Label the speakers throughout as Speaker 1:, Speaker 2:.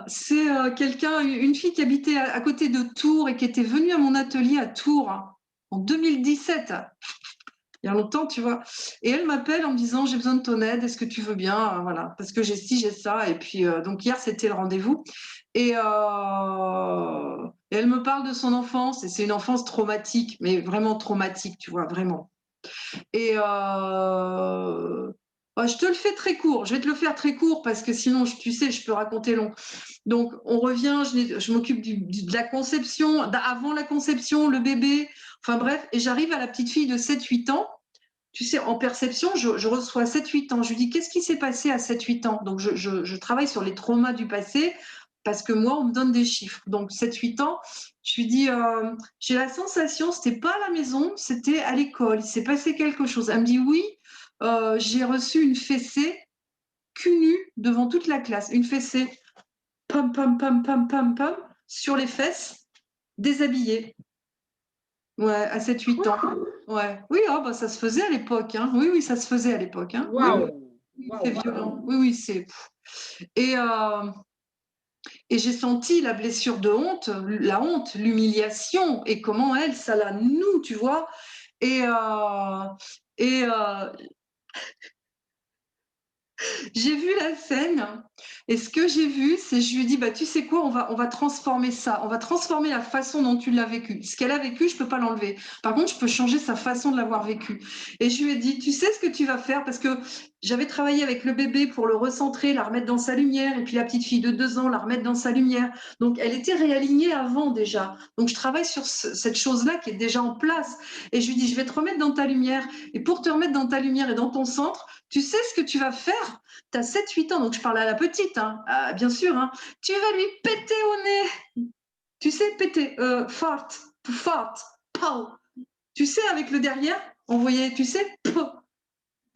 Speaker 1: C'est, quelqu'un, une fille qui habitait à côté de Tours et qui était venue à mon atelier à Tours en 2017, il y a longtemps, tu vois? Et elle m'appelle en me disant: «J'ai besoin de ton aide, est-ce que tu veux bien?» Voilà, parce que j'ai ci, j'ai ça et puis, donc hier, c'était le rendez-vous et elle me parle de son enfance et c'est une enfance traumatique, mais vraiment traumatique, tu vois? Vraiment. Et bah, je te le fais très court, je vais te le faire très court parce que sinon, tu sais, je peux raconter long. Donc, on revient, je m'occupe de la conception, avant la conception, le bébé, enfin bref, et j'arrive à la petite fille de 7-8 ans. Tu sais, en perception, je reçois 7-8 ans. Je lui dis, qu'est-ce qui s'est passé à 7-8 ans? Donc, je travaille sur les traumas du passé parce que moi, on me donne des chiffres. Donc, 7-8 ans, je lui dis, j'ai la sensation, c'était pas à la maison, c'était à l'école. Il s'est passé quelque chose. Elle me dit, oui, j'ai reçu une fessée cul nu devant toute la classe. Une fessée, pam, pam, pam, pam, pam, pam, sur les fesses, déshabillée. Ouais, à 7-8 ans. Ouais. Oui, ah bah, ça se faisait à l'époque, hein. Oui, oui, ça se faisait à l'époque, hein. Oui, oui,
Speaker 2: Waouh!
Speaker 1: oui,
Speaker 2: Waouh,
Speaker 1: c'est
Speaker 2: waouh!
Speaker 1: violent. Oui, oui, c'est et heu et j'ai senti la blessure de honte, la honte, l'humiliation et comment elle, ça la noue, tu vois? Et et j'ai vu la scène et ce que j'ai vu, c'est je lui ai dit: «Bah, tu sais quoi? On va transformer ça, on va transformer la façon dont tu l'as vécu. Ce qu'elle a vécu, je peux pas l'enlever. Par contre, je peux changer sa façon de l'avoir vécu» et je lui ai dit: «Tu sais ce que tu vas faire?» parce que j'avais travaillé avec le bébé pour le recentrer, la remettre dans sa lumière et puis la petite fille de 2 ans, la remettre dans sa lumière. Donc elle était réalignée avant déjà. Donc je travaille sur cette chose-là qui est déjà en place et je lui dis: «Je vais te remettre dans ta lumière et pour te remettre dans ta lumière et dans ton centre, tu sais ce que tu vas faire? Tu as 7-8 ans», donc je parle à la petite, hein, bien sûr, hein. «Tu vas lui péter au nez, tu sais, péter, fart, to fart, pow». Tu sais, avec le derrière, on voyait, tu sais, pouh,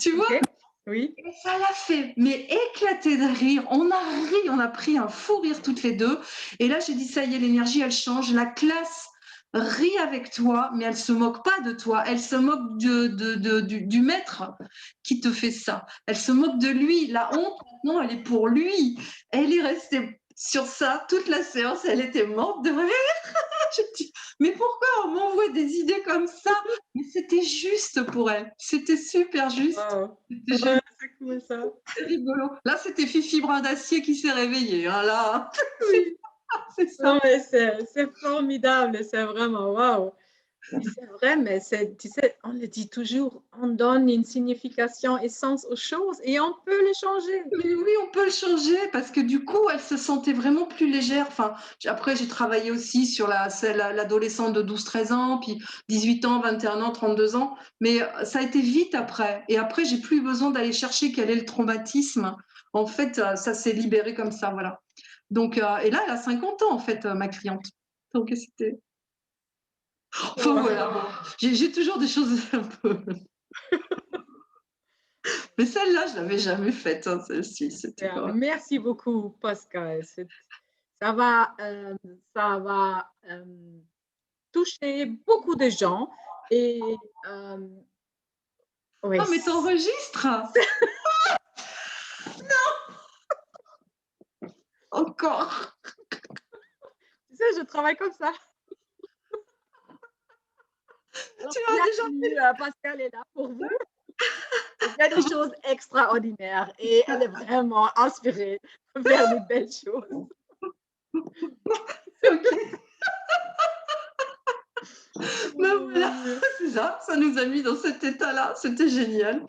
Speaker 1: tu vois?
Speaker 2: OK. Oui.
Speaker 1: Et ça l'a fait, mais éclater de rire. On a ri, on a pris un fou rire toutes les 2. Et là, j'ai dit: «Ça y est, l'énergie, elle change. La classe rit avec toi, mais elle se moque pas de toi. Elle se moque du maître qui te fait ça. Elle se moque de lui. La honte, maintenant, elle est pour lui». Elle est restée sur ça toute la séance. Elle était morte de rire. J'ai dit: «Mais pourquoi on m'envoie des idées comme ça?» Mais c'était juste pour elle. C'était super juste.
Speaker 2: Waouh!
Speaker 1: C'était
Speaker 2: Ouais,
Speaker 1: génial.
Speaker 2: c'est cool ça.
Speaker 1: C'est rigolo. Là, c'était Fifi Brin d'Acier qui s'est réveillée, hein, là,
Speaker 2: Oui.
Speaker 1: c'est ça.
Speaker 2: Non, mais c'est formidable, c'est vraiment waouh! Et c'est vrai, mais c'est tu sais, on le dit toujours, on donne une signification, essence aux choses et on peut les changer.
Speaker 1: Mais oui, on peut le changer parce que du coup, elle se sentait vraiment plus légère. Enfin, après, j'ai travaillé aussi sur l'adolescente de 12-13 ans, puis 18 ans, 21 ans, 32 ans. Mais ça a été vite après. Et après, j'ai plus besoin d'aller chercher quel est le traumatisme. En fait, ça s'est libéré comme ça, voilà. Donc, et là, elle a 50 ans, en fait, ma cliente. Donc, c'était. Enfin,
Speaker 2: Waouh!
Speaker 1: voilà, bon. J'ai toujours des choses un peu. Mais celle-là, je l'avais jamais faite, hein, celle-ci, c'était
Speaker 2: Super,
Speaker 1: quand même.
Speaker 2: merci beaucoup Pascal. Ça va, ça va, toucher beaucoup de gens et
Speaker 1: Ah,
Speaker 2: oui,
Speaker 1: mais t'enregistres? Encore?
Speaker 2: tu sais, je travaille comme ça. Donc
Speaker 1: Tu m'as déjà
Speaker 2: bienvenue, Pascal est là pour vous. Elle fait des choses extraordinaires et elle est vraiment inspirée vers des belles choses.
Speaker 1: fait OK.
Speaker 2: Oh
Speaker 1: Ben
Speaker 2: mon
Speaker 1: voilà,
Speaker 2: Dieu.
Speaker 1: c'est ça nous a mis dans cet état-là, c'était génial.